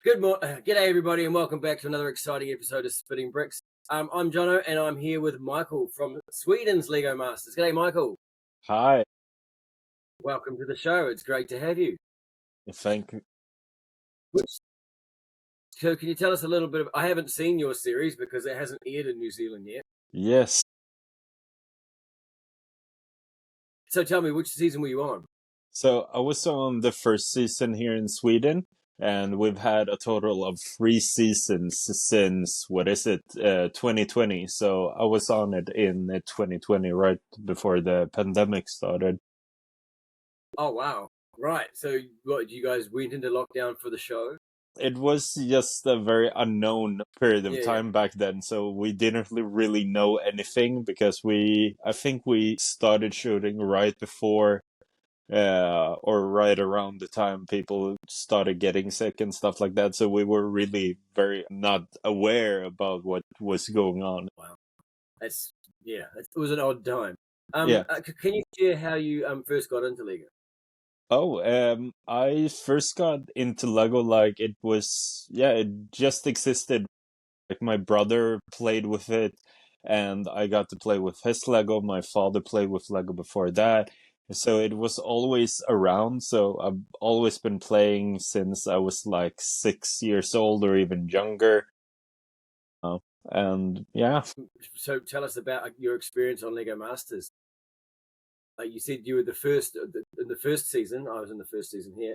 G'day everybody, and welcome back to another exciting episode of Spitting Bricks. I'm Jono, and I'm here with Michael from Sweden's Lego Masters. G'day, Michael. Hi, Welcome to the show. It's great to have you. thank you. So, can you tell us a little bit of? I haven't seen your series because it hasn't aired in New Zealand yet. Yes, So, tell me, which season were you on? so I was on the first season here in Sweden, and we've had a total of 3 seasons since, 2020. So I was on it in 2020, right before the pandemic started. Oh wow, right. So, what you guys went into lockdown for the show? It was just a very unknown period of Yeah. time back then, so we didn't really know anything because I think we started shooting right before or right around the time people started getting sick and stuff like that. So we were really very not aware about what was going on. Wow, it was an odd time. Yeah. Can you share how you first got into Lego? Oh, I first got into Lego like it just existed. Like my brother played with it, and I got to play with his Lego. My father played with Lego before that. So it was always around. So I've always been playing since I was like 6 years old or even younger. And yeah. So, tell us about your experience on Lego Masters. Like you said, you were the first in the first season. I was in the first season here.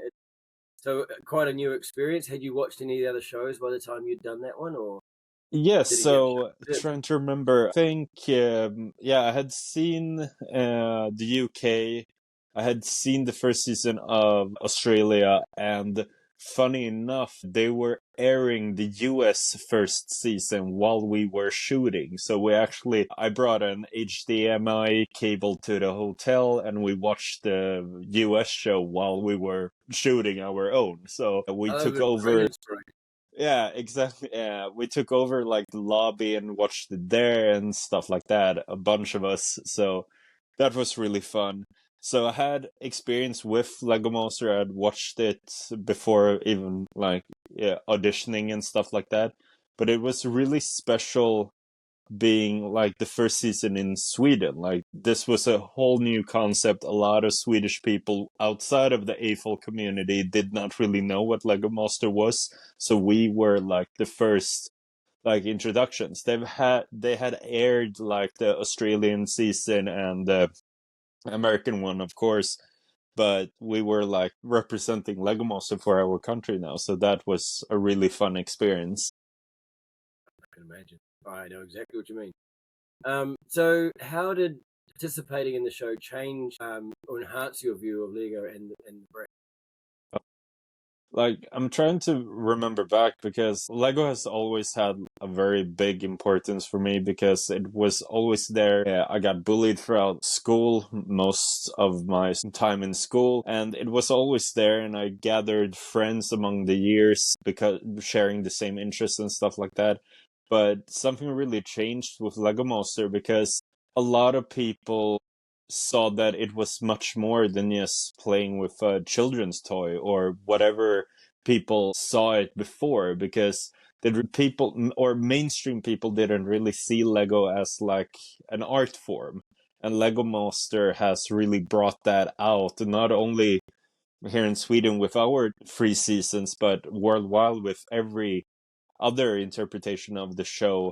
So quite a new experience. Had you watched any of the other shows by the time you'd done that one, or Yes, did it get so trying to remember, I think, yeah, I had seen the UK, I had seen the first season of Australia, and funny enough, they were airing the US first season while we were shooting. So I brought an HDMI cable to the hotel, and we watched the US show while we were shooting our own. So we took over. brilliant story. Yeah, exactly. Yeah, we took over like the lobby and watched it there and stuff like that, a bunch of us. So that was really fun. So I had experience with Lego Monster. I'd watched it before even like auditioning and stuff like that. But it was really special being like the first season in Sweden. Like this was a whole new concept. A lot of Swedish people outside of the AFOL community did not really know what Lego Master was. So we were like the first like introductions. They had aired like the Australian season and the American one, of course. But we were like representing Lego Master for our country now. So that was a really fun experience. I can imagine. I know exactly what you mean. So how did participating in the show change or enhance your view of Lego and the brand? Like, I'm trying to remember back because Lego has always had a very big importance for me because it was always there. I got bullied throughout school, most of my time in school, and it was always there. And I gathered friends among the years because sharing the same interests and stuff like that. But something really changed with Lego Monster because a lot of people saw that it was much more than just playing with a children's toy or whatever people saw it before, because the people or mainstream people didn't really see Lego as like an art form, and Lego Master has really brought that out, not only here in Sweden with our 3 seasons but worldwide with every other interpretation of the show.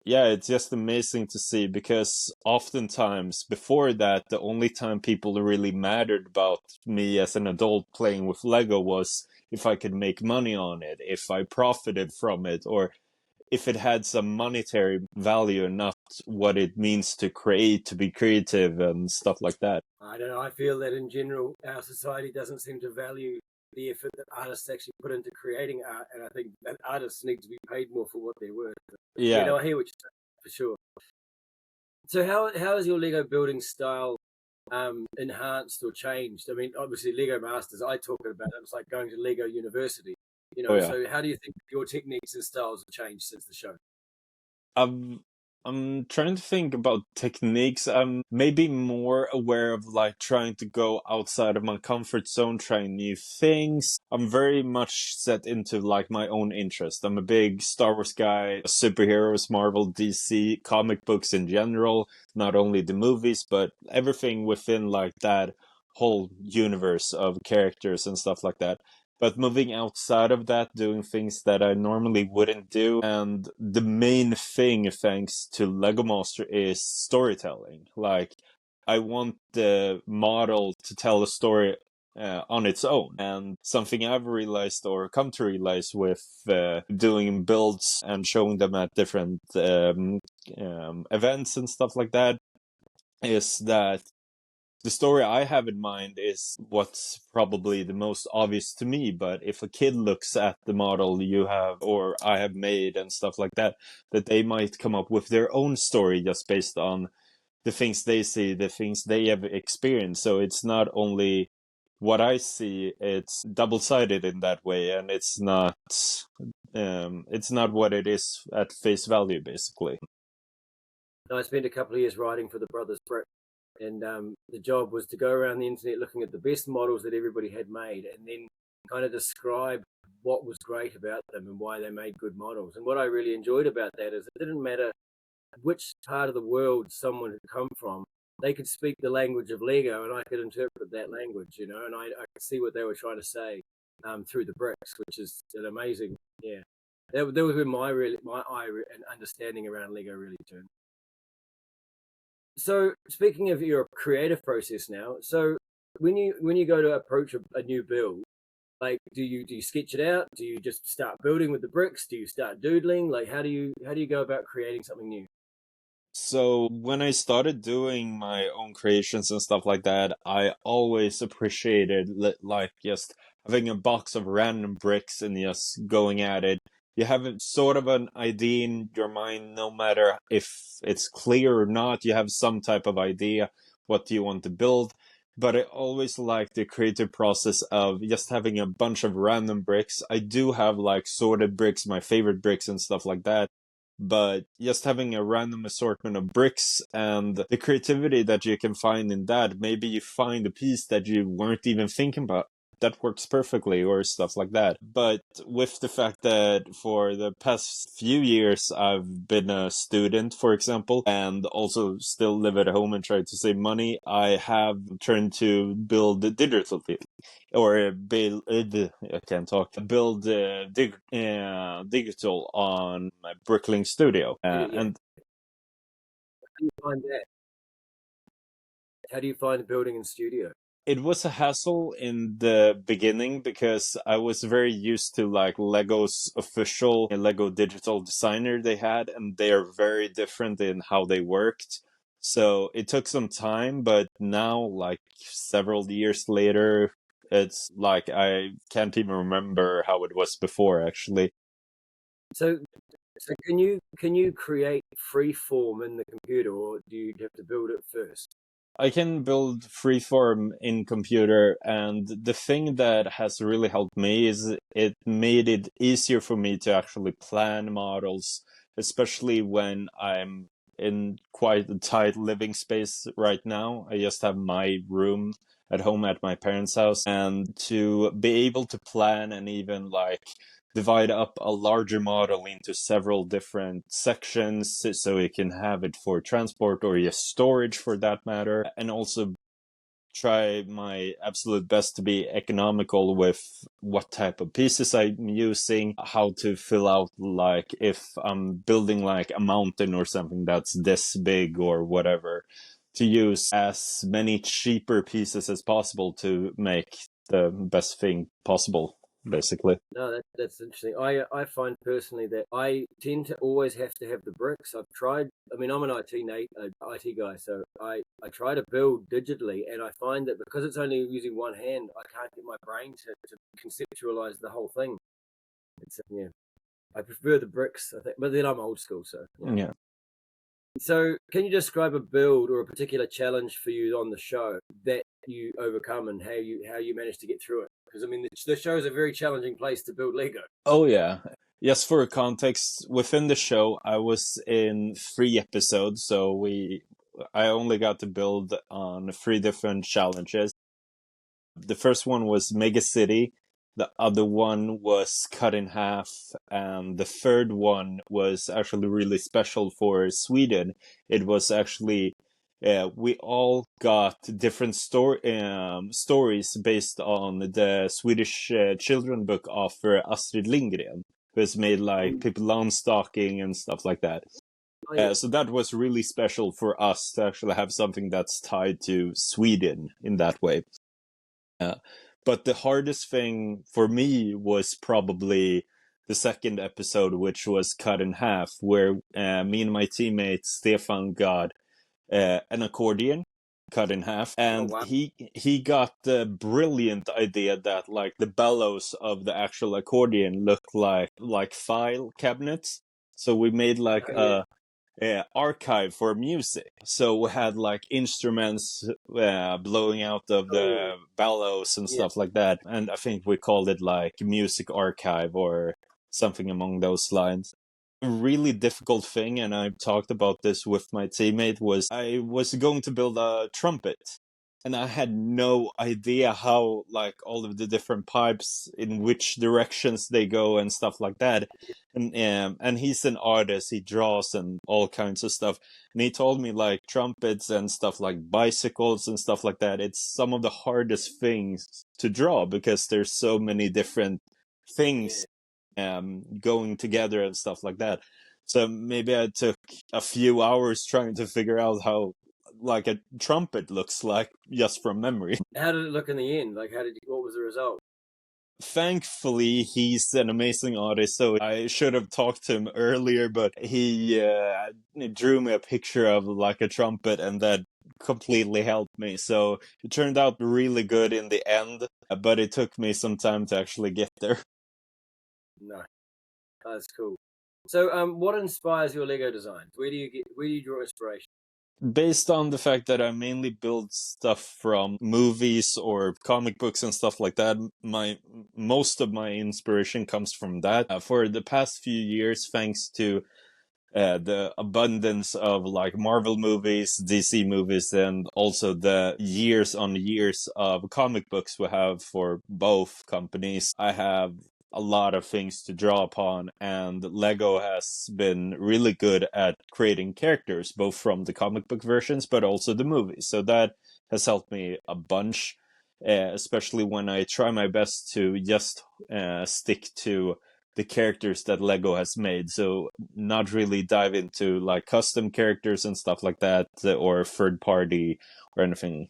Yeah, it's just amazing to see because oftentimes before that, the only time people really mattered about me as an adult playing with Lego was if I could make money on it, if I profited from it, or if it had some monetary value and not what it means to create, to be creative and stuff like that. I don't know. I feel that in general, our society doesn't seem to value the effort that artists actually put into creating art, and I think that artists need to be paid more for what they're worth. Yeah, Yeah. no, I hear what you're saying for sure. So how is your Lego building style enhanced or changed? I mean, obviously Lego Masters, I talk about it. It's like going to Lego University, Oh yeah. So how do you think your techniques and styles have changed since the show? I've I'm trying to think about techniques. I'm maybe more aware of like trying to go outside of my comfort zone, trying new things. I'm very much set into like my own interest. I'm a big Star Wars guy, superheroes, Marvel, DC, comic books in general, not only the movies, but everything within like that whole universe of characters and stuff like that. But moving outside of that, doing things that I normally wouldn't do. And the main thing, thanks to Lego Master, is storytelling. Like, I want the model to tell a story on its own. And something I've realized or come to realize with doing builds and showing them at different events and stuff like that is that the story I have in mind is what's probably the most obvious to me, but if a kid looks at the model you have or I have made and stuff like that, that they might come up with their own story just based on the things they see, the things they have experienced. So it's not only what I see, it's double-sided in that way, and it's not what it is at face value, basically. I spent a couple of years writing for the Brothers Brick, and the job was to go around the internet looking at the best models that everybody had made, and then kind of describe what was great about them and why they made good models. And what I really enjoyed about that is it didn't matter which part of the world someone had come from. They could speak the language of Lego, and I could interpret that language, you know, and I could see what they were trying to say through the bricks, which is an amazing, yeah. That was when my eye and understanding around Lego really turned. So speaking of your creative process now, so when you go to approach a new build, like do you sketch it out? Do you just start building with the bricks? Do you start doodling? Like how do you go about creating something new? So when I started doing my own creations and stuff like that, I always appreciated like just having a box of random bricks and just going at it. You have sort of an idea in your mind, no matter if it's clear or not, you have some type of idea what you want to build. But I always like the creative process of just having a bunch of random bricks. I do have like sorted bricks, my favorite bricks and stuff like that, but just having a random assortment of bricks and the creativity that you can find in that, maybe you find a piece that you weren't even thinking about that works perfectly or stuff like that. But with the fact that for the past few years I've been a student, for example, and also still live at home and try to save money, I have turned to build digitally or build I can't talk build digital on my Bricklink Studio, Yeah. and How do you find that? How do you find building in studio? it was a hassle in the beginning because I was very used to like Lego's official Lego digital designer they had, and they are very different in how they worked. So it took some time, but now, like several years later, it's like I can't even remember how it was before, actually. So so can you create free form in the computer, or do you have to build it first? I can build freeform in computer, and the thing that has really helped me is it made it easier for me to actually plan models, especially when I'm in quite a tight living space right now. I just have my room at home at my parents' house, and to be able to plan and even like divide up a larger model into several different sections so you can have it for transport or just storage for that matter, and also try my absolute best to be economical with what type of pieces I'm using, how to fill out, like if I'm building like a mountain or something that's this big or whatever, to use as many cheaper pieces as possible to make the best thing possible, basically. No, that's interesting. I find personally that I tend to always have to have the bricks. I've tried. I mean, I'm an IT guy, so I try to build digitally, and I find that because it's only using one hand, I can't get my brain to conceptualize the whole thing. It's yeah. I prefer the bricks, I think, but then I'm old school, so yeah. Yeah. So, can you describe a build or a particular challenge for you on the show that you overcome and how you managed to get through it? Because I mean, the show is a very challenging place to build Lego. Oh yeah. Yes, for context, within the show, I was in 3 episodes, so I only got to build on 3 different challenges. The first one was Mega City, the other one was Cut in Half, and the third one was actually really special for Sweden. It was actually we all got different stories based on the Swedish children book author Astrid Lindgren, who has made like Pippi Longstocking and stuff like that. Oh, yeah. So that was really special for us to actually have something that's tied to Sweden in that way. But the hardest thing for me was probably the second episode, which was Cut in Half, where me and my teammate Stefan got an accordion cut in half, Oh, and wow. he got the brilliant idea that like the bellows of the actual accordion looked like file cabinets. So we made like Oh, yeah. archive for music. So we had like instruments blowing out of the Oh, bellows and yeah. stuff like that. And I think we called it like music archive or something among those lines. A really difficult thing, and I talked about this with my teammate, was I was going to build a trumpet. And I had no idea how, like, all of the different pipes, in which directions they go and stuff like that. And he's an artist, he draws and all kinds of stuff. And he told me like trumpets and stuff like bicycles and stuff like that, it's some of the hardest things to draw because there's so many different things going together and stuff like that. So maybe I took a few hours trying to figure out how like a trumpet looks like just from memory. How did it look in the end? Like, what was the result? Thankfully, he's an amazing artist, so I should have talked to him earlier, but he drew me a picture of like a trumpet, and that completely helped me. So it turned out really good in the end, but it took me some time to actually get there. No, that's cool. So, what inspires your Lego designs? Where do you draw inspiration? Based on the fact that I mainly build stuff from movies or comic books and stuff like that, most of my inspiration comes from that. For the past few years, thanks to the abundance of like Marvel movies, DC movies, and also the years on years of comic books we have for both companies, I have a lot of things to draw upon, and Lego has been really good at creating characters, both from the comic book versions but also the movies. So that has helped me a bunch, especially when I try my best to just stick to the characters that Lego has made. So not really dive into like custom characters and stuff like that, or third party or anything.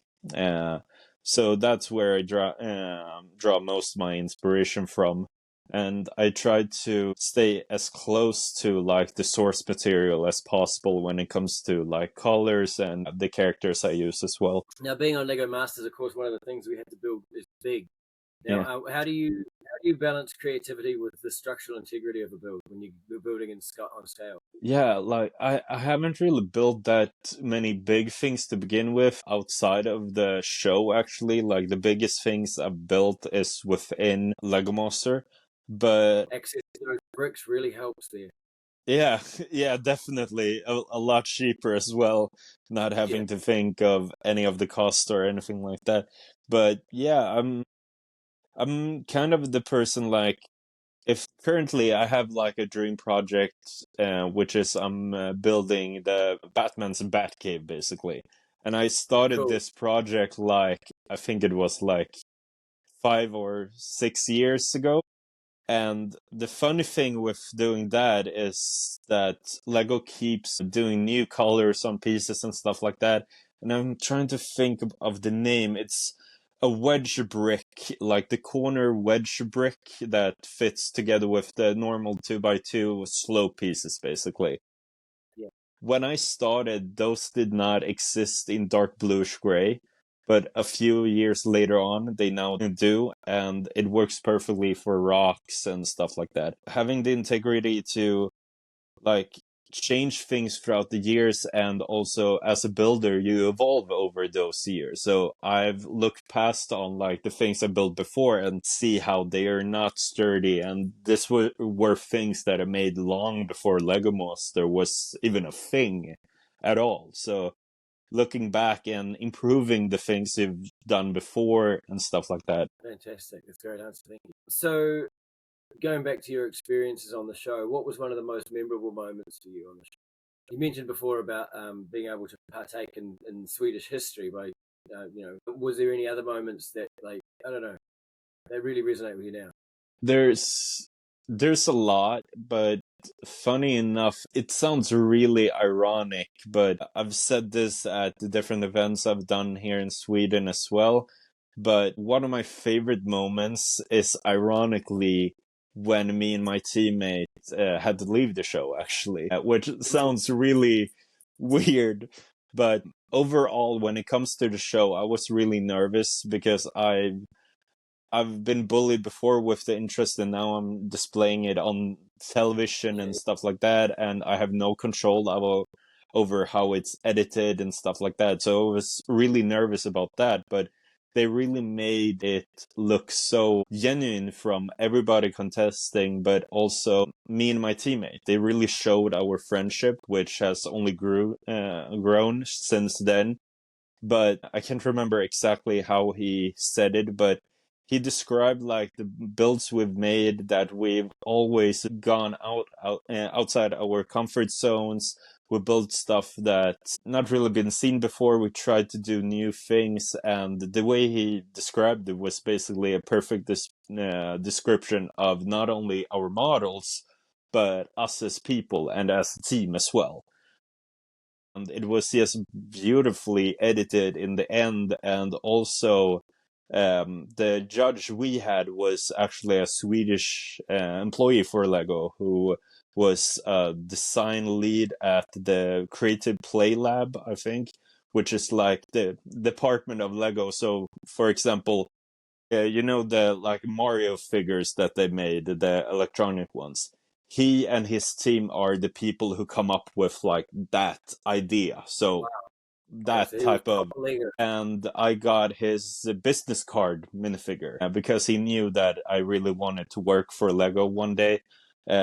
So that's where I draw most of my inspiration from. And I try to stay as close to like the source material as possible when it comes to like colors and the characters I use as well. Now, being on Lego Masters, of course, one of the things we had to build is big. Now, Yeah. how do you balance creativity with the structural integrity of a build when you're building on scale? Yeah, like I haven't really built that many big things to begin with outside of the show actually. Like the biggest things I've built is within Lego Monster. But Access to those bricks really helps there. yeah, yeah, definitely a lot cheaper as well, not Yeah, having to think of any of the cost or anything like that. But yeah, I'm kind of the person like, if currently I have like a dream project, which is I'm building the Batman's Batcave basically, and I started cool. this project like I think it was like 5 or 6 years ago. And the funny thing with doing that is that Lego keeps doing new colors on pieces and stuff like that. And I'm trying to think of the name. It's a wedge brick, like the corner wedge brick that fits together with the normal 2x2 slope pieces, basically. Yeah, When I started, those did not exist in dark bluish gray, but a few years later on, they now do, and it works perfectly for rocks and stuff like that. Having the integrity to, like, change things throughout the years, and also as a builder you evolve over those years. So I've looked past on like the things I built before and see how they are not sturdy, and this were things that I made long before Lego Monster was even a thing at all. So looking back and improving the things you've done before and stuff like that. Fantastic. That's a great answer. Thank you. So, going back to your experiences on the show, what was one of the most memorable moments for you on the show? You mentioned before about being able to partake in Swedish history by, was there any other moments that, like, I don't know, they really resonate with you now? There's a lot, but funny enough, it sounds really ironic, but I've said this at the different events I've done here in Sweden as well. But one of my favorite moments is ironically when me and my teammate had to leave the show, actually, which sounds really weird. But overall, when it comes to the show, I was really nervous because I've been bullied before with the interest, and now I'm displaying it on television and stuff like that, and I have no control over how it's edited and stuff like that. So I was really nervous about that, but they really made it look so genuine from everybody contesting, but also me and my teammate. They really showed our friendship, which has only grown since then. But I can't remember exactly how he said it, but he described like the builds we've made, that we've always gone outside our comfort zones. We built stuff that's not really been seen before. We tried to do new things, and the way he described it was basically a perfect description of not only our models, but us as people and as a team as well. And it was just beautifully edited in the end, and also the judge we had was actually a Swedish employee for Lego, who was a design lead at the Creative Play Lab, I think, which is like the department of Lego. So, for example, the like Mario figures that they made, the electronic ones. He and his team are the people who come up with like that idea. So Okay, that so he was type of, proper leader. and I got his business card minifigure because he knew that I really wanted to work for Lego one day.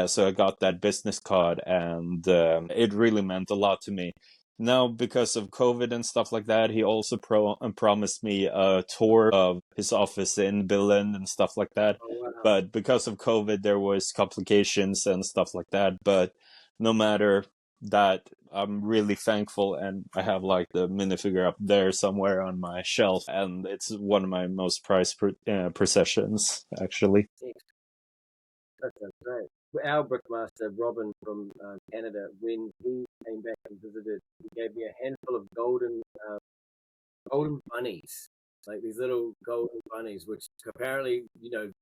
So I got that business card, and it really meant a lot to me. Now, because of COVID and stuff like that, he also promised me a tour of his office in Berlin and stuff like that. Oh, wow. But because of COVID, there was complications and stuff like that. But no matter that, I'm really thankful, and I have like the minifigure up there somewhere on my shelf, and it's one of my most prized possessions, actually. That sounds great. Our brickmaster, Robin from Canada, when he came back and visited, he gave me a handful of golden bunnies, like these little golden bunnies, which apparently,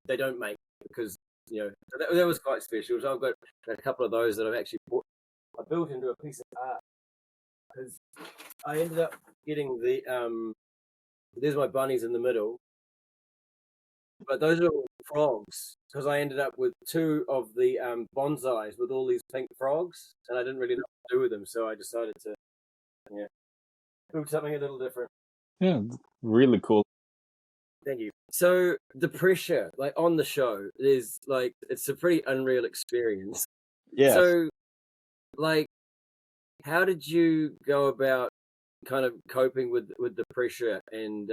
they don't make, because, so that was quite special. So I've got a couple of those that I've actually I built into a piece of art, because I ended up getting there's my bunnies in the middle, but those are all frogs, because I ended up with two of the bonsais with all these pink frogs, and I didn't really know what to do with them, so I decided to, build something a little different. Yeah, really cool. Thank you. So the pressure, like on the show, is like, it's a pretty unreal experience. Yeah. So, like, how did you go about kind of coping with the pressure, and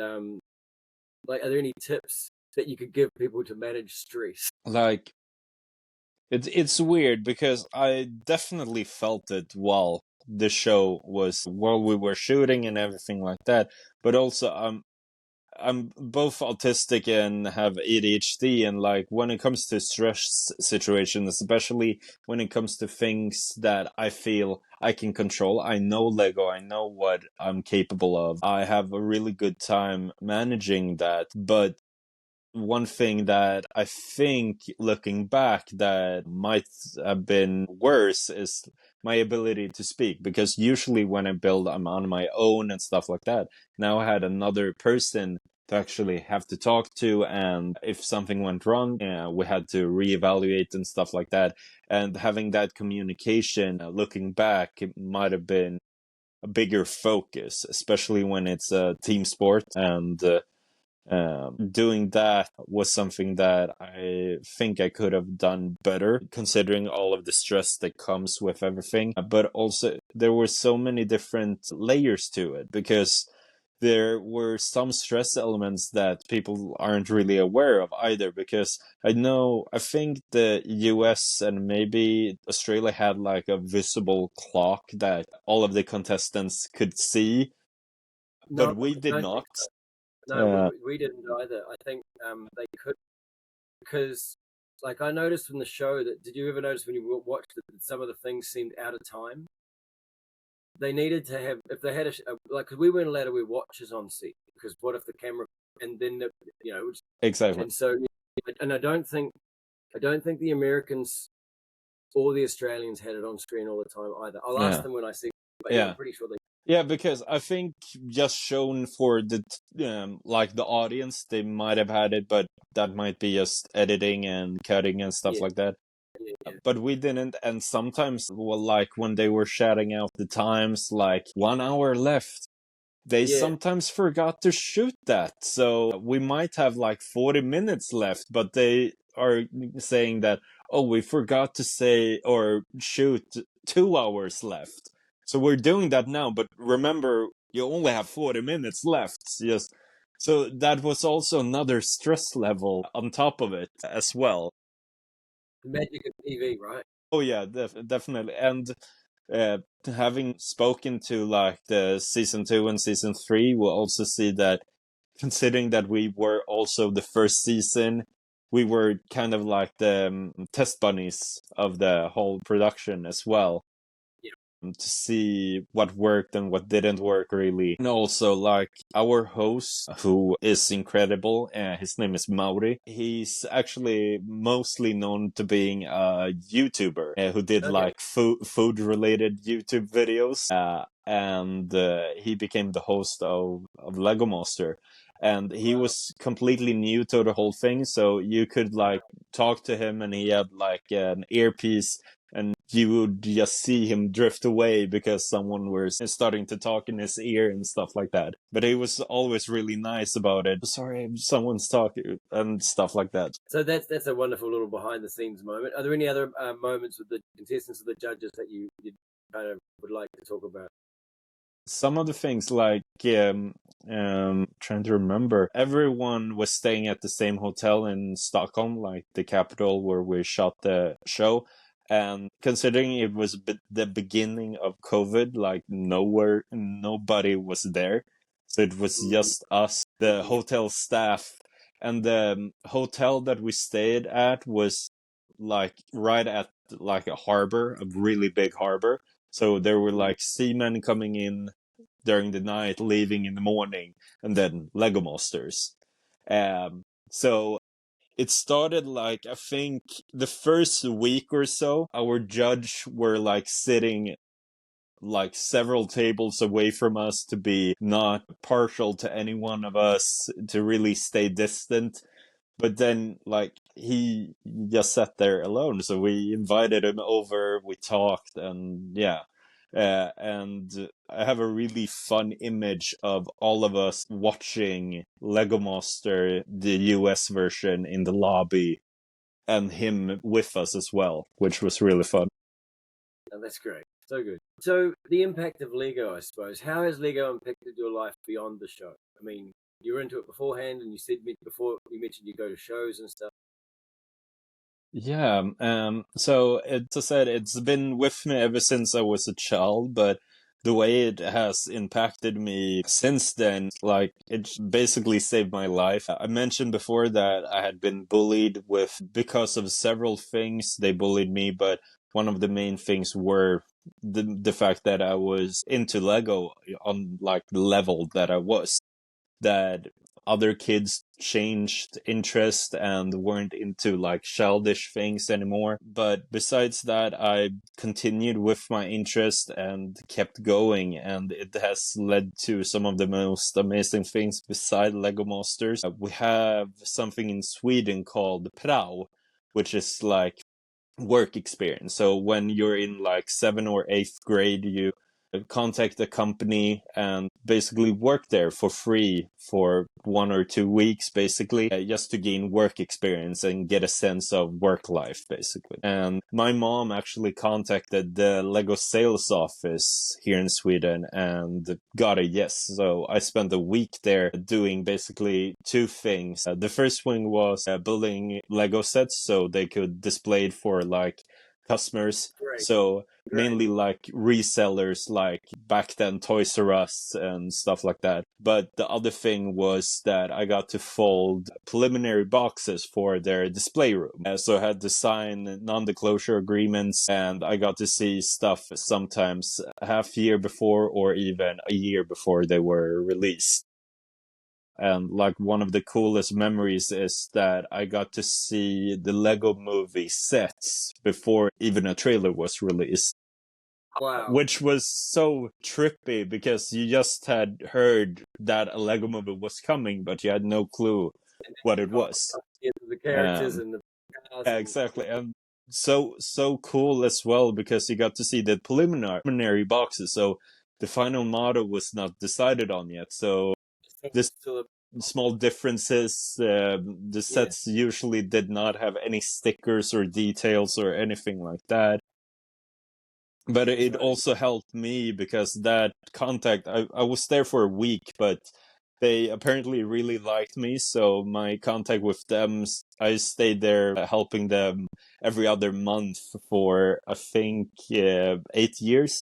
like, are there any tips that you could give people to manage stress? Like, it's weird because I definitely felt it while we were shooting and everything like that. But also, I'm both autistic and have ADHD, and like when it comes to stress situations, especially when it comes to things that I feel I can control, I know Lego, I know what I'm capable of. I have a really good time managing that. But one thing that I think, looking back, that might have been worse is my ability to speak, because usually when I build, I'm on my own and stuff like that. Now I had another person to actually have to talk to, and if something went wrong, we had to reevaluate and stuff like that. And having that communication, looking back, it might have been a bigger focus, especially when it's a team sport. And doing that was something that I think I could have done better, considering all of the stress that comes with everything. But also, there were so many different layers to it, because there were some stress elements that people aren't really aware of either, because I think the US and maybe Australia had like a visible clock that all of the contestants could see, No, but we I did don't not. think so. No, Uh, we didn't either. I think they could, because like I noticed from the show that, did you ever notice when you watched it that some of the things seemed out of time? They needed to have, if they had like, because we weren't allowed to wear watches on set, because what if the camera, and then exactly. and so, and I don't think the Americans or the Australians had it on screen all the time either. I'll ask them when I see, but yeah, I'm pretty sure they. Yeah, because I think just shown for the like the audience, they might have had it, but that might be just editing and cutting and stuff like that. Yeah. But we didn't, and sometimes, well, like when they were shouting out the times, like 1 hour left, they sometimes forgot to shoot that. So we might have like 40 minutes left, but they are saying that, oh, we forgot to say or shoot 2 hours left. So we're doing that now, but remember, you only have 40 minutes left. Yes. So that was also another stress level on top of it as well. The magic of TV, right? Oh yeah, definitely. And having spoken to like the season 2 and season 3, we'll also see that, considering that we were also the first season, we were kind of like the test bunnies of the whole production as well, to see what worked and what didn't work really. And also, like, our host, who is incredible, his name is Mauri. He's actually mostly known to being a YouTuber who did like food related YouTube videos, and he became the host of Lego Monster. And he was completely new to the whole thing, so you could like talk to him, and he had like an earpiece, and you would just see him drift away because someone was starting to talk in his ear and stuff like that. But he was always really nice about it. Sorry, someone's talking and stuff like that. So that's a wonderful little behind the scenes moment. Are there any other moments with the contestants or the judges that you kind of would like to talk about? Some of the things, like trying to remember, everyone was staying at the same hotel in Stockholm, like the capital where we shot the show. And considering it was the beginning of COVID, like nobody was there. So it was just us, the hotel staff. And the hotel that we stayed at was like right at like a harbor, a really big harbor. So there were like seamen coming in during the night, leaving in the morning, and then Lego Monsters. So it started like, I think the first week or so, our judge were like sitting like several tables away from us to be not partial to any one of us, to really stay distant. But then, like, he just sat there alone. So we invited him over, we talked, and yeah. And I have a really fun image of all of us watching Lego Monster, the US version, in the lobby, and him with us as well, which was really fun. Oh, that's great. So good. So the impact of Lego, I suppose. How has Lego impacted your life beyond the show? I mean, you were into it beforehand, and you said before you mentioned you go to shows and stuff. Yeah, so as I said, it's been with me ever since I was a child, but the way it has impacted me since then, like, it basically saved my life. I mentioned before that I had been bullied because of several things. They bullied me, but one of the main things were the fact that I was into Lego on like the level that I was, that other kids changed interest and weren't into like childish things anymore. But besides that, I continued with my interest and kept going, and it has led to some of the most amazing things beside Lego Masters. We have something in Sweden called prao, which is like work experience. So when you're in like 7th or 8th grade, you contact a company and basically work there for free for 1 or 2 weeks, basically, just to gain work experience and get a sense of work life, basically. And my mom actually contacted the Lego sales office here in Sweden and got a yes. So I spent a week there doing basically two things. The first thing was building Lego sets so they could display it for like customers. Great. So Great. mainly like resellers, like back then Toys R Us and stuff like that. But the other thing was that I got to fold preliminary boxes for their display room. So I had to sign non-disclosure agreements, and I got to see stuff sometimes half year before or even a year before they were released. And like one of the coolest memories is that I got to see the Lego movie sets before even a trailer was released. Wow. Which was so trippy because you just had heard that a Lego movie was coming, but you had no clue what it was. The characters and the cars. Yeah, exactly. And so cool as well because you got to see the preliminary boxes. So the final model was not decided on yet. So this small differences. The sets usually did not have any stickers or details or anything like that. But it also helped me because that contact, I was there for a week, but they apparently really liked me. So my contact with them, I stayed there helping them every other month for, I think, 8 years.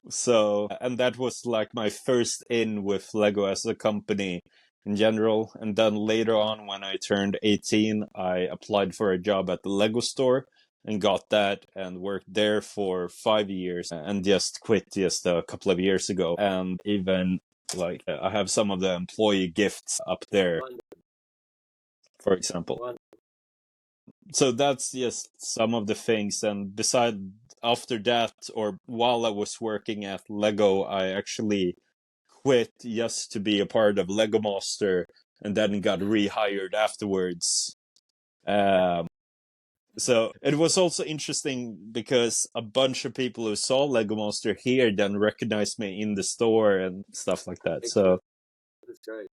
So, and that was like my first in with Lego as a company in general. And then later on, when I turned 18, I applied for a job at the Lego store and got that and worked there for 5 years and just quit just a couple of years ago. And even like I have some of the employee gifts up there, for example. So that's just some of the things. And beside after that, or while I was working at Lego, I actually quit just to be a part of Lego Master and then got rehired afterwards. So it was also interesting because a bunch of people who saw Lego Master here then recognized me in the store and stuff like that. So that's great.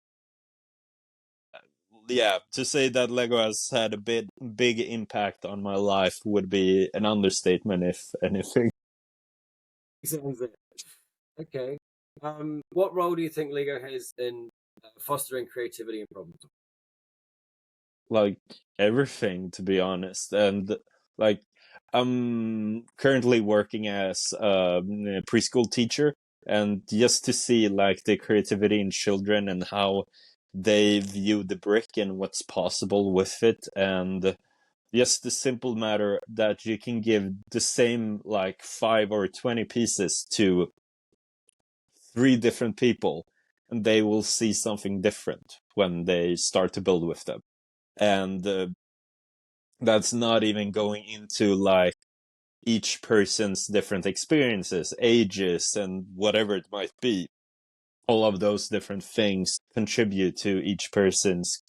Yeah, to say that Lego has had a big impact on my life would be an understatement, if anything. Okay. What role do you think Lego has in fostering creativity and problem solving? Like everything, to be honest. And like I'm currently working as a preschool teacher, and just to see like the creativity in children and how they view the brick and what's possible with it, and just the simple matter that you can give the same like 5 or 20 pieces to 3 different people and they will see something different when they start to build with them. And that's not even going into like each person's different experiences, ages, and whatever it might be. All of those different things contribute to each person's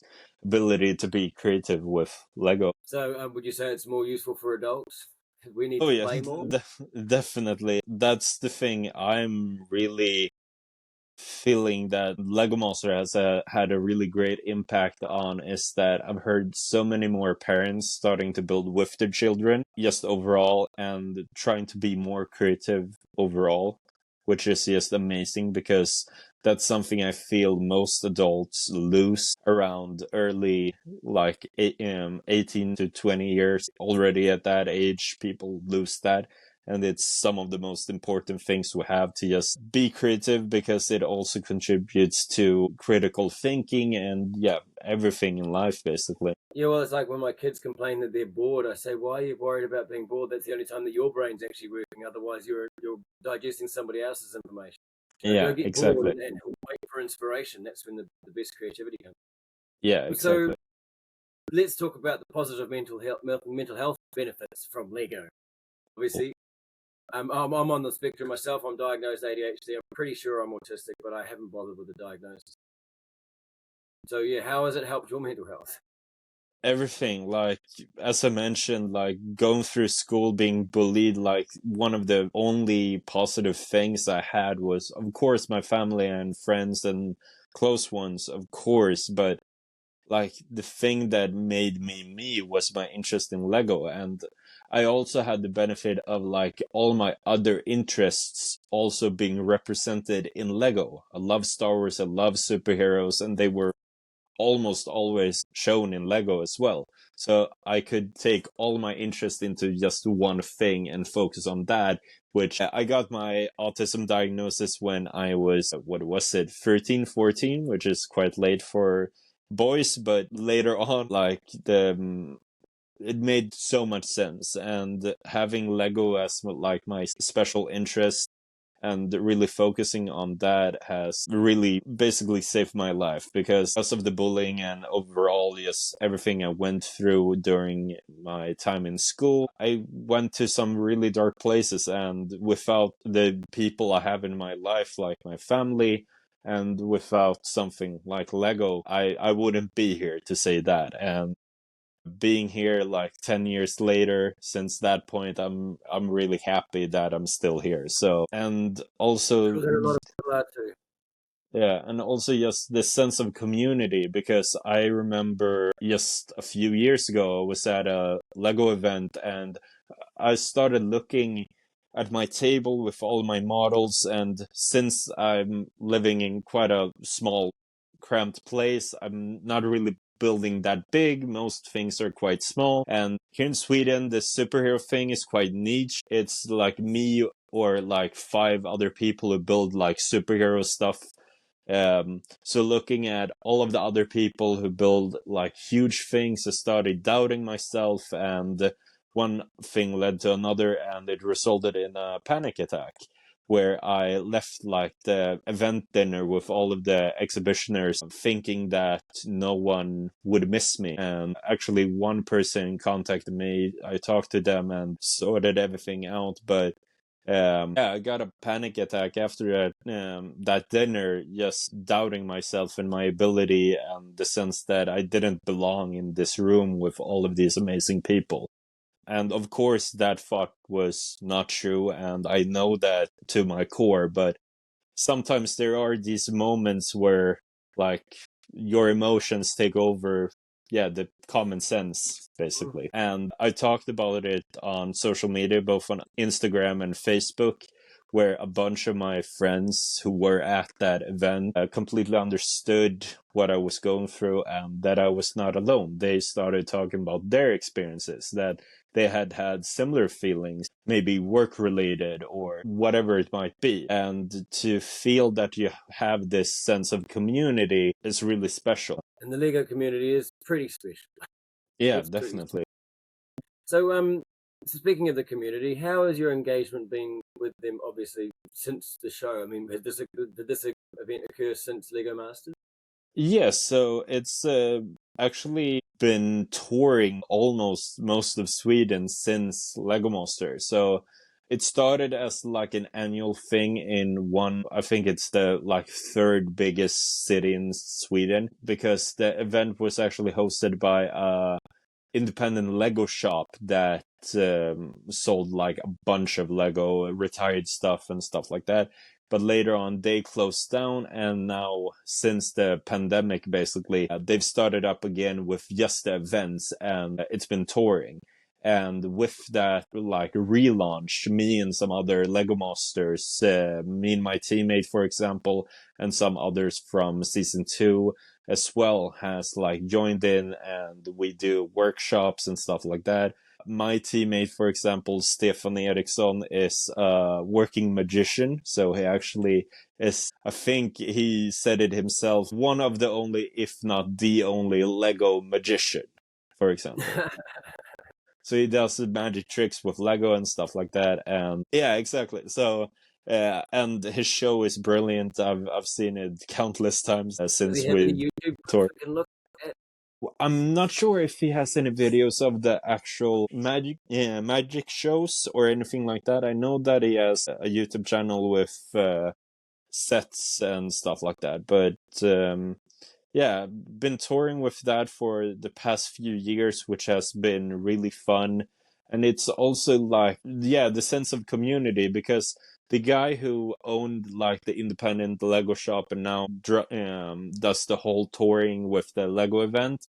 ability to be creative with Lego. So, would you say it's more useful for adults? We need Oh to yeah, play more. definitely. That's the thing I'm really feeling that Lego Monster has had a really great impact on is that I've heard so many more parents starting to build with their children, just overall, and trying to be more creative overall, which is just amazing because that's something I feel most adults lose around early, like 18 to 20 years. Already at that age, people lose that. And it's some of the most important things we have to just be creative because it also contributes to critical thinking and everything in life, basically. Yeah, well, it's like when my kids complain that they're bored. I say, "Why are you worried about being bored? That's the only time that your brain's actually working. Otherwise, you're digesting somebody else's information. So go Yeah, get bored exactly. and wait for inspiration. That's when the best creativity comes." Yeah, So exactly. let's talk about the positive mental health benefits from Lego. Obviously, I'm on the spectrum myself. I'm diagnosed ADHD. I'm pretty sure I'm autistic, but I haven't bothered with the diagnosis. So yeah, how has it helped your mental health? Everything, like, as I mentioned, like going through school being bullied, like one of the only positive things I had was, of course, my family and friends and close ones, of course, but like the thing that made me me was my interest in Lego. And I also had the benefit of like all my other interests also being represented in Lego. I love Star Wars, I love superheroes, and they were almost always shown in Lego as well. So I could take all my interest into just one thing and focus on that, which I got my autism diagnosis when I was, what was it, 13, 14, which is quite late for boys, but later on, like, it made so much sense. And having Lego as like my special interest and really focusing on that has really basically saved my life, because of the bullying and overall just everything I went through during my time in school, I went to some really dark places, and without the people I have in my life, like my family, and without something like Lego, I wouldn't be here, to say that. And being here like 10 years later, since that point, I'm really happy that I'm still here. So, and also, Sure that a lot of people are too. yeah, and also just this sense of community, because I remember just a few years ago I was at a Lego event, and I started looking at my table with all my models, and since I'm living in quite a small, cramped place, I'm not really building that big. Most things are quite small. And here in Sweden, the superhero thing is quite niche. It's like me or like five other people who build like superhero stuff. So looking at all of the other people who build like huge things, I started doubting myself, and one thing led to another, and it resulted in a panic attack where I left like the event dinner with all of the exhibitioners thinking that no one would miss me. And actually one person contacted me, I talked to them and sorted everything out, but yeah, I got a panic attack after that dinner, just doubting myself and my ability, and the sense that I didn't belong in this room with all of these amazing people. And of course, that thought was not true, and I know that to my core, but sometimes there are these moments where, like, your emotions take over, yeah, the common sense, basically. And I talked about it on social media, both on Instagram and Facebook, where a bunch of my friends who were at that event completely understood what I was going through, and that I was not alone. They started talking about their experiences, that they had had similar feelings, maybe work related or whatever it might be. And to feel that you have this sense of community is really special. And the Lego community is pretty special. Yeah, It's pretty. definitely. So so speaking of the community, how has your engagement been with them? Obviously, since the show. I mean, did this event occur since Lego Masters? Yes, so it's actually been touring almost most of Sweden since Lego Monster. So it started as like an annual thing in one, I think it's the like third biggest city in Sweden, because the event was actually hosted by a independent Lego shop that sold like a bunch of Lego retired stuff and stuff like that. But later on, they closed down, and now, since the pandemic, basically, they've started up again with just the events, and it's been touring. And with that, like, relaunch, me and some other Lego Masters, me and my teammate, for example, and some others from season 2, as well, has like joined in, and we do workshops and stuff like that. My teammate, for example, Stefan Eriksson, is a working magician. So he actually is, I think he said it himself, one of the only, if not the only, Lego magician, for example. So he does magic tricks with Lego and stuff like that. And yeah, exactly. So and his show is brilliant. I've seen it countless times Does he since have any we YouTube clips toured. we can look at? I'm not sure if he has any videos of the actual magic shows or anything like that. I know that he has a YouTube channel with sets and stuff like that. But yeah, been touring with that for the past few years, which has been really fun. And it's also like, yeah, the sense of community, because the guy who owned like the independent Lego shop and now does the whole touring with the Lego event,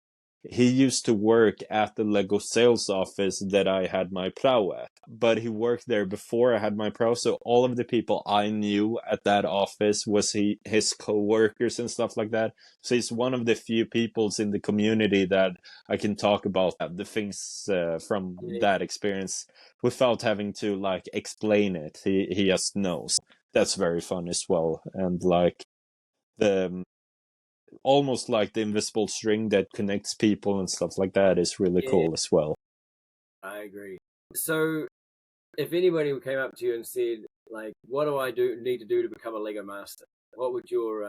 he used to work at the Lego sales office that I had my prao at. But he worked there before I had my prao, so all of the people I knew at that office was his co-workers and stuff like that. So he's one of the few peoples in the community that I can talk about the things from that experience without having to like explain it. He just knows. That's very fun as well. And like the almost like the invisible string that connects people and stuff like that is really cool as well. I agree. So if anybody came up to you and said, like, what do I need to do to become a Lego master? What would your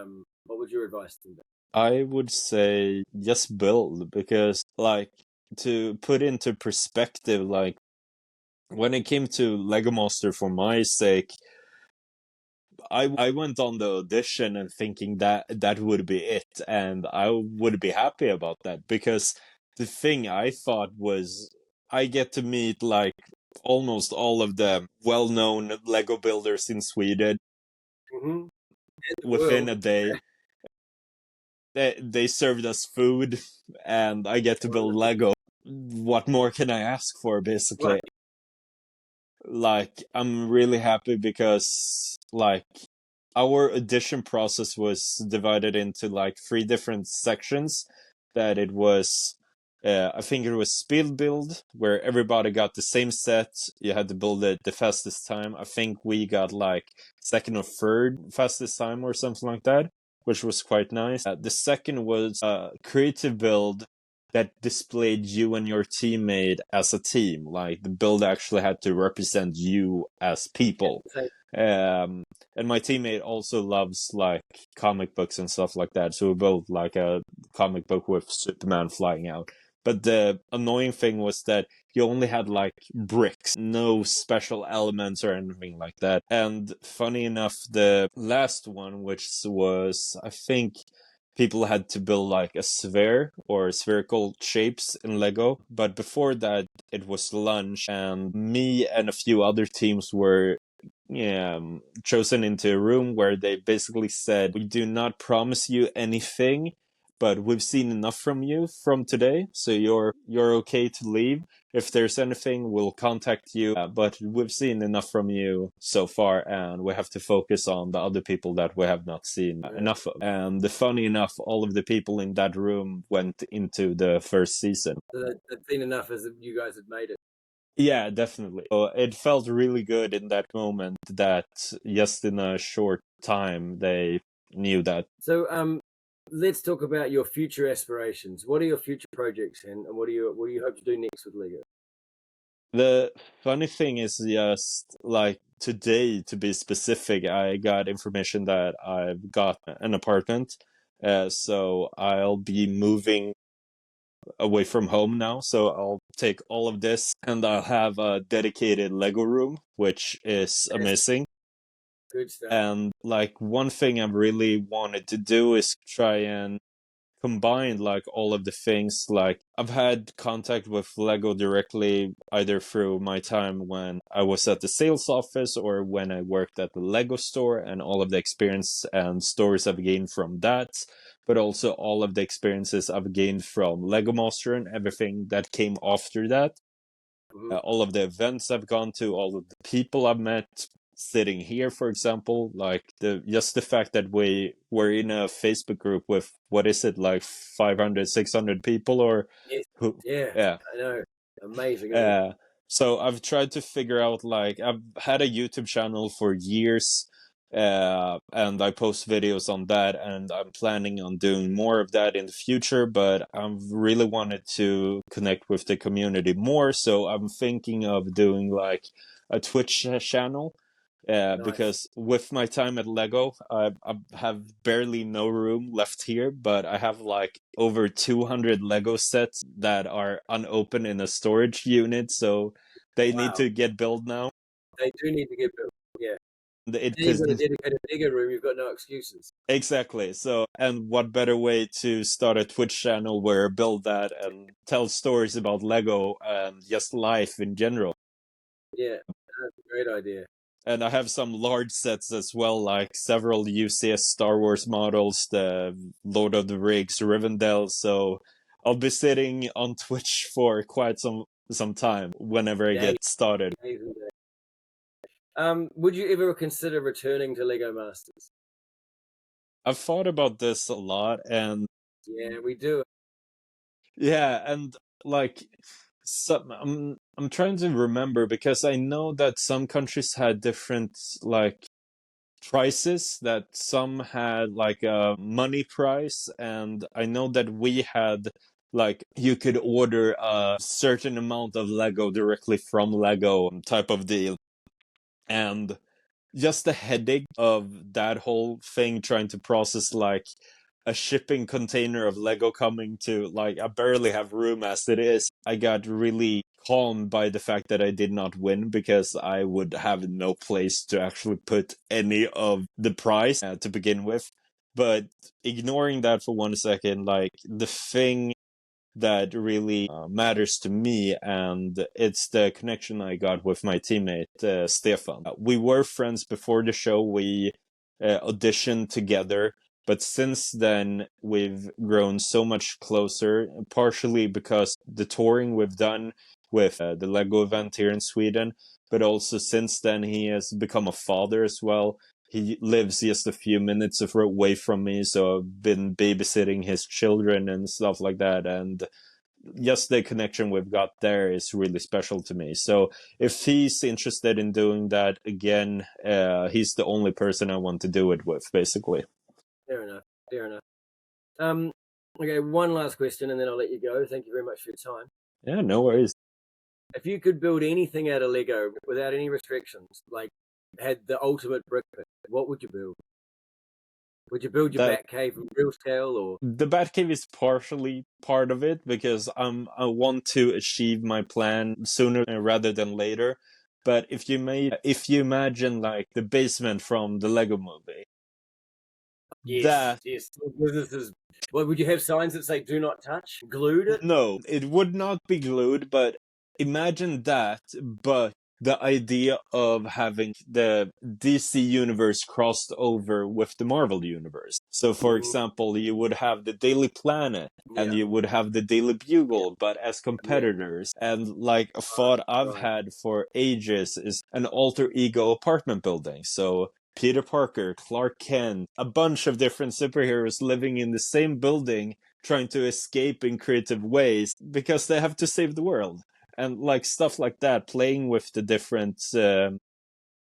advice to them be? I would say just build, because like, to put into perspective, like when it came to Lego Master for my sake, I went on the audition and thinking that that would be it, and I would be happy about that, because the thing I thought was I get to meet like almost all of the well-known Lego builders in Sweden within a day. They served us food, and I get to build Lego. What more can I ask for, basically? Right. Like, I'm really happy because like our audition process was divided into like 3 different sections. That it was I think it was speed build, where everybody got the same set. You had to build it the fastest time. I think we got like second or third fastest time or something like that, which was quite nice. The second was creative build, that displayed you and your teammate as a team. Like the build actually had to represent you as people. And my teammate also loves like comic books and stuff like that, so we built like a comic book with Superman flying out. But the annoying thing was that you only had like bricks, no special elements or anything like that. And funny enough, the last one, which was, I think, people had to build like a sphere or spherical shapes in Lego. But before that, it was lunch, and me and a few other teams were chosen into a room where they basically said, we do not promise you anything, but we've seen enough from you from today, so you're okay to leave. If there's anything, we'll contact you, but we've seen enough from you so far, and we have to focus on the other people that we have not seen enough of. And funny enough, all of the people in that room went into the first season. So they'd seen enough as you guys had made it. Yeah, definitely. So it felt really good in that moment that just in a short time they knew that. So let's talk about your future aspirations. What are your future projects, and what do you hope to do next with Lego? The funny thing is, just like today, to be specific, I got information that I've got an apartment. So I'll be moving away from home now. So I'll take all of this and I'll have a dedicated Lego room, which is amazing. Good stuff. And like one thing I've really wanted to do is try and combine like all of the things. Like I've had contact with Lego directly, either through my time when I was at the sales office or when I worked at the Lego store, and all of the experience and stories I've gained from that, but also all of the experiences I've gained from Lego Master and everything that came after that. All of the events I've gone to, all of the people I've met, sitting here, for example, like just the fact that we were in a Facebook group with, what is it, like 500, 600 people, or Yes. who? Yeah, I know. Amazing. So I've tried to figure out, like, I've had a YouTube channel for years, and I post videos on that, and I'm planning on doing more of that in the future, but I've really wanted to connect with the community more, so I'm thinking of doing like a Twitch channel Nice. Because with my time at Lego, I have barely no room left here, but I have like over 200 Lego sets that are unopened in a storage unit, so they need Wow. to get built now. They do need to get built. Yeah. It Now you've cause got a dedicated bigger room. You've got no excuses. exactly. So, and what better way to start a Twitch channel where I build that and tell stories about Lego and just life in general. Yeah, that's a great idea. And I have some large sets as well, like several UCS Star Wars models, the Lord of the Rings, Rivendell. So I'll be sitting on Twitch for quite some time whenever I Days, get started. days and days. Would you ever consider returning to Lego Masters? I've thought about this a lot, and Yeah, we do. yeah, and like I'm trying to remember because I know that some countries had different like prices, that some had like a money price, and I know that we had like you could order a certain amount of Lego directly from Lego type of deal. And just the headache of that whole thing, trying to process like a shipping container of Lego coming to, like, I barely have room as it is. I got really calmed by the fact that I did not win, because I would have no place to actually put any of the prize to begin with. But ignoring that for 1 second, like, the thing that really matters to me, and it's the connection I got with my teammate Stefan. We were friends before the show. We auditioned together, but since then we've grown so much closer, partially because the touring we've done with the Lego event here in Sweden, but also since then he has become a father as well. He lives just a few minutes away from me, so I've been babysitting his children and stuff like that. And just the connection we've got there is really special to me. So if he's interested in doing that again, he's the only person I want to do it with, basically. Fair enough. Fair enough. Um, okay, one last question, and then I'll let you go. Thank you very much for your time. Yeah, no worries. If you could build anything out of Lego without any restrictions, like had the ultimate brick pit, what would you build? Would you build your That Batcave in real scale, or the Batcave is partially part of it, because I want to achieve my plan sooner rather than later. But if you imagine like the basement from the Lego movie, yes, that yes, this is. Well, would you have signs that say "Do not touch"? Glued it? no, it would not be glued, but imagine that, but the idea of having the DC universe crossed over with the Marvel universe. So, for Mm, example, you would have the Daily Planet and yeah, you would have the Daily yeah, Bugle, but as yeah. competitors. And like a thought I've Right. had for ages is an alter ego apartment building. So, Peter Parker, Clark Kent, a bunch of different superheroes living in the same building, trying to escape in creative ways because they have to save the world. And like stuff like that, playing with the different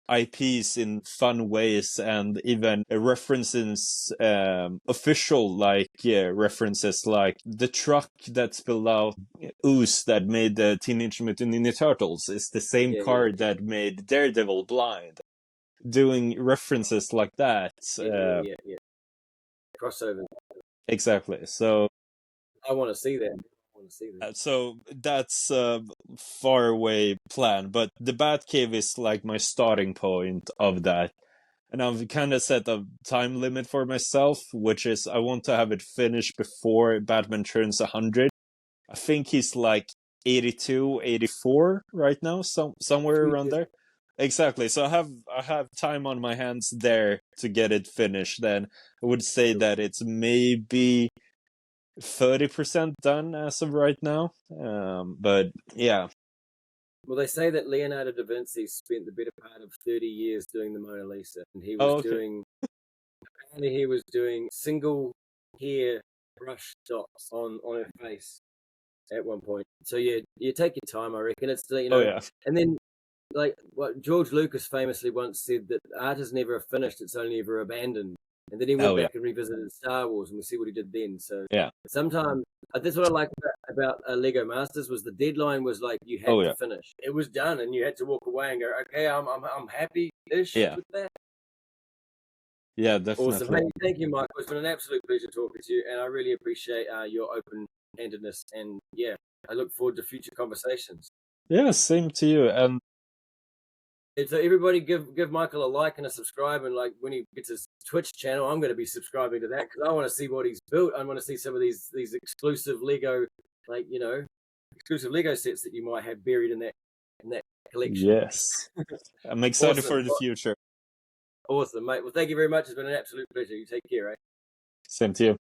IPs in fun ways, and even references, official like references, like the truck that spilled out ooze that made the Teenage Mutant Ninja Turtles is the same Yeah, yeah, car that made Daredevil blind. Doing references like that, yeah, yeah, yeah, yeah. Crossover. exactly. So I want to see that. I want to see that. So that's a far away plan, but the Batcave is like my starting point of that. And I've kind of set a time limit for myself, which is I want to have it finished before Batman turns 100. I think he's like 82, 84 right now, somewhere 2 around years. there. Exactly. So I have time on my hands there to get it finished. Then I would say Sure. that it's maybe 30% done as of right now. But yeah. Well, they say that Leonardo da Vinci spent the better part of 30 years doing the Mona Lisa, and Oh, okay. he was doing single hair brush dots on her face at one point. So yeah, you take your time. I reckon it's Oh, yeah. and then like what George Lucas famously once said, that art is never finished; it's only ever abandoned. and then he went Oh yeah, back and revisited Star Wars, and we see what he did then. So yeah, sometimes that's what I like about Lego Masters was the deadline was like you had oh to yeah, finish. It was done, and you had to walk away and go, okay, I'm happy-ish yeah, with that. yeah, Awesome. definitely. Hey, thank you, Michael. It's been an absolute pleasure talking to you, and I really appreciate your open-handedness. And yeah, I look forward to future conversations. Yeah, same to you. And So everybody give Michael a like and a subscribe, and like when he gets his Twitch channel, I'm going to be subscribing to that because I want to see what he's built. I want to see some of these exclusive Lego, like exclusive Lego sets that you might have buried in that collection. yes, I'm excited Awesome, for the future. awesome, mate. Well, thank you very much. It's been an absolute pleasure. You take care, eh? Same to you.